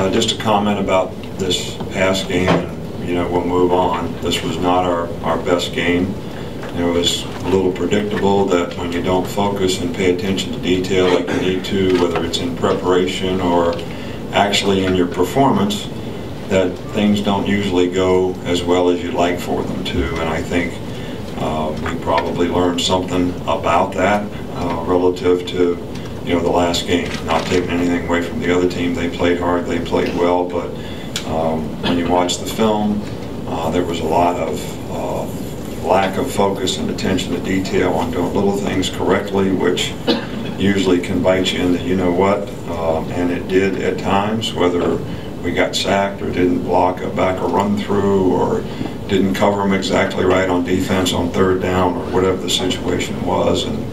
Just a comment about this past game, and we'll move on. This was not our best game. It was a little predictable that when you don't focus and pay attention to detail like you need to, whether it's in preparation or actually in your performance, that things don't usually go as well as you'd like for them to. And I think we probably learned something about that relative to the last game. Not taking anything away from the other team. They played hard, they played well, but when you watch the film, there was a lot of lack of focus and attention to detail on doing little things correctly, which usually can bite you into and it did at times, whether we got sacked or didn't block a back or run through or didn't cover them exactly right on defense on third down or whatever the situation was. And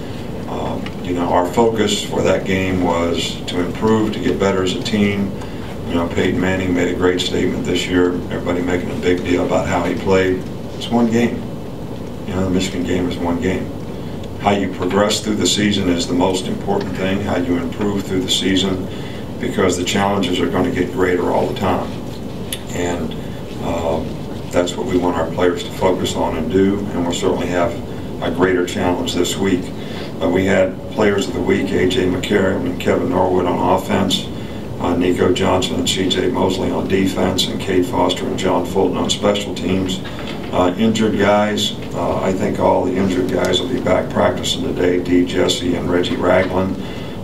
our focus for that game was to improve, to get better as a team. Peyton Manning made a great statement this year, everybody making a big deal about how he played. It's one game. The Michigan game is one game. How you progress through the season is the most important thing, how you improve through the season, because the challenges are going to get greater all the time. And that's what we want our players to focus on and do, and we'll certainly have a greater challenge this week. We had Players of the Week, A.J. McCarron and Kevin Norwood on offense, Nico Johnson and C.J. Mosley on defense, and Cade Foster and John Fulton on special teams. Injured guys, I think all the injured guys will be back practicing today. D. Jesse and Reggie Ragland.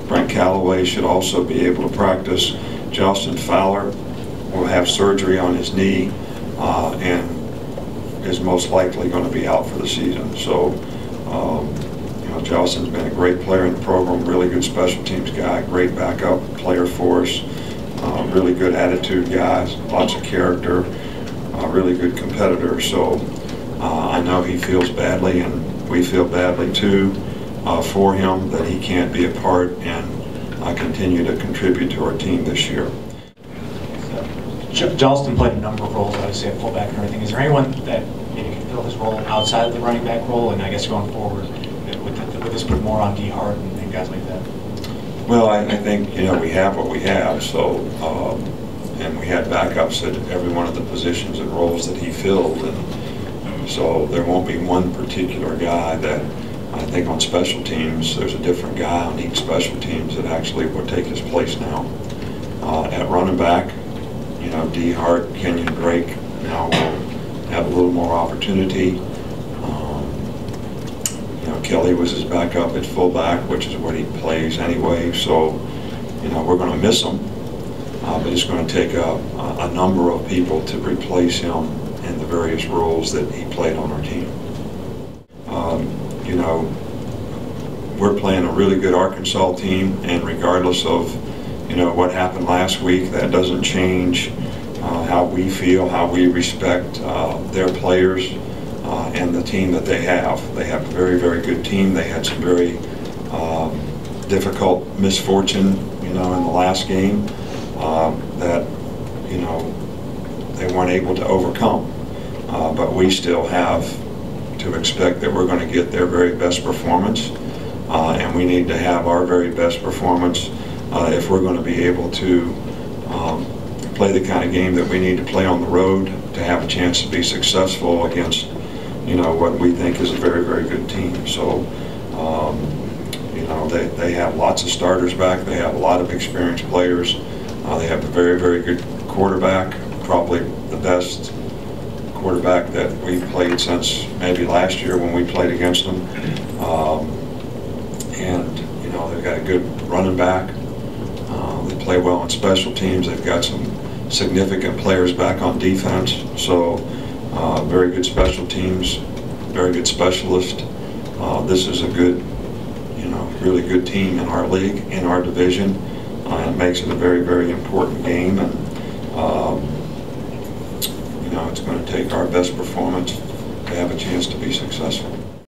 Brent Callaway should also be able to practice. Justin Fowler will have surgery on his knee and is most likely going to be out for the season. So, Justin's been a great player in the program, really good special teams guy, great backup player for us, really good attitude guys, lots of character, really good competitor. So I know he feels badly, and we feel badly too for him that he can't be a part and continue to contribute to our team this year. Johnston played a number of roles, obviously at fullback and everything. Is there anyone that maybe can fill his role outside of the running back role? And I guess going forward, would this put more on D. Hart and guys like that? Well, I think we have what we have. So, and we had backups at every one of the positions and roles that he filled, and so there won't be one particular guy that I think on special teams. There's a different guy on each special teams that actually will take his place now. At running back, D. Hart, Kenyon Drake now will have a little more opportunity. Kelly was his backup at fullback, which is what he plays anyway. So, we're going to miss him, but it's going to take a number of people to replace him in the various roles that he played on our team. We're playing a really good Arkansas team, and regardless of what happened last week, that doesn't change how we feel, how we respect their players and the team that they have. They have a very, very good team. They had some very difficult misfortune, in the last game that they weren't able to overcome. But we still have to expect that we're going to get their very best performance, and we need to have our very best performance if we're going to be able to play the kind of game that we need to play on the road to have a chance to be successful against what we think is a very, very good team. So they have lots of starters back. They have a lot of experienced players. They have a very, very good quarterback, probably the best quarterback that we've played since maybe last year when we played against them. And they've got a good running back. They play well on special teams. They've got some significant players back on defense. So very good special teams, very good specialist. This is a good, really good team in our league, in our division. It makes it a very, very important game, and it's going to take our best performance to have a chance to be successful.